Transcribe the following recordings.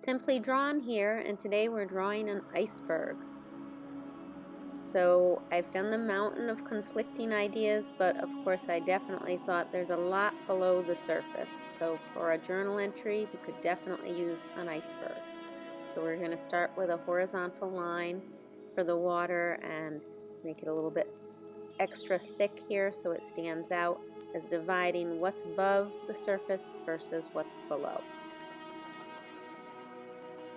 Simply Drawn here, and today we're drawing an iceberg. So I've done the mountain of conflicting ideas, but of course I definitely thought there's a lot below the surface. So for a journal entry, we could definitely use an iceberg. So we're going to start with a horizontal line for the water and make it a little bit extra thick here so it stands out as dividing what's above the surface versus what's below.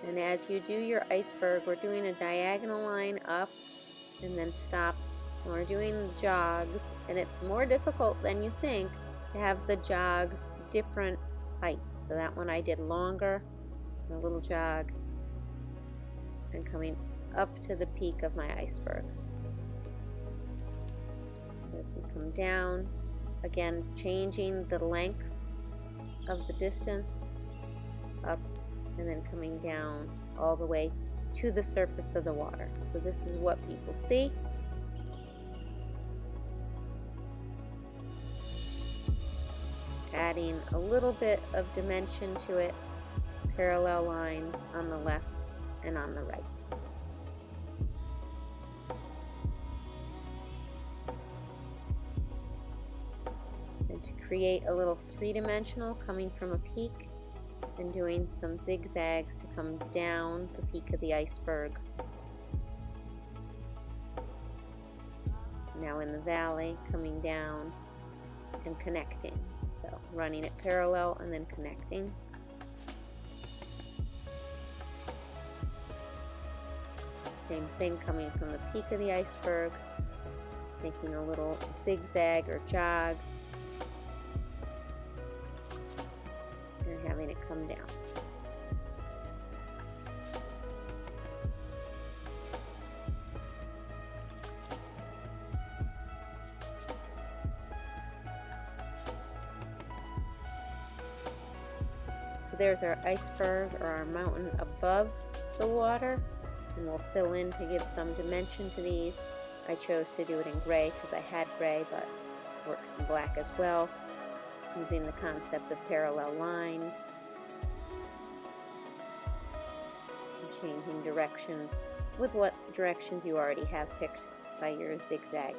And as you do your iceberg, we're doing a diagonal line up and then stop. And we're doing jogs, and it's more difficult than you think to have the jogs different heights. So that one I did longer, a little jog, and coming up to the peak of my iceberg. As we come down, again changing the lengths of the distance, up and then coming down all the way to the surface of the water. So this is what people see. Adding a little bit of dimension to it, parallel lines on the left and on the right. And to create a little three-dimensional coming from a peak, and doing some zigzags to come down the peak of the iceberg. Now in the valley, coming down and connecting. So running it parallel and then connecting. Same thing coming from the peak of the iceberg, making a little zigzag or jog, and having it come down. So there's our iceberg, or our mountain above the water, and we'll fill in to give some dimension to these. I chose to do it in gray because I had gray, but it works in black as well, using the concept of parallel lines and changing directions with what directions you already have picked by your zigzagging.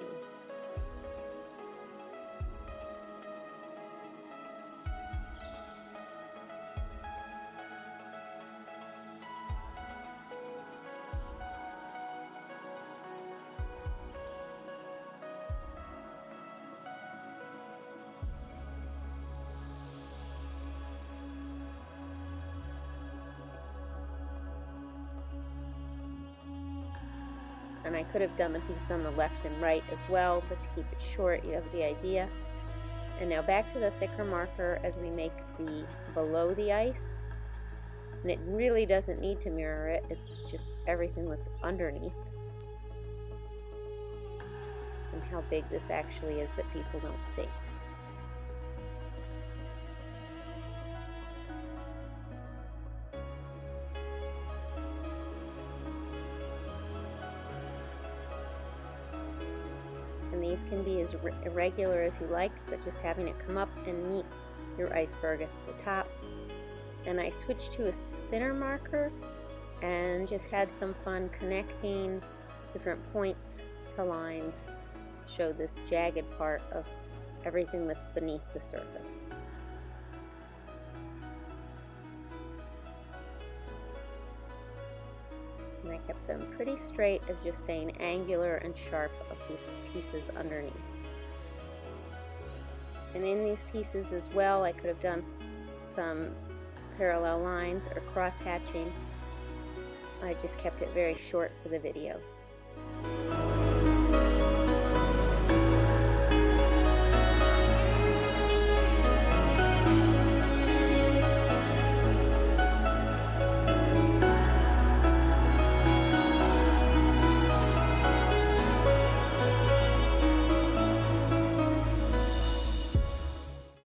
And I could have done the piece on the left and right as well, but to keep it short, you have the idea. And now back to the thicker marker as we make the below the ice. And it really doesn't need to mirror it, it's just everything that's underneath. And how big this actually is that people don't see. And these can be as irregular as you like, but just having it come up and meet your iceberg at the top. And I switched to a thinner marker and just had some fun connecting different points to lines to show this jagged part of everything that's beneath the surface. And I kept them pretty straight as just saying angular and sharp of these pieces underneath. And in these pieces as well, I could have done some parallel lines or cross hatching. I just kept it very short for the video.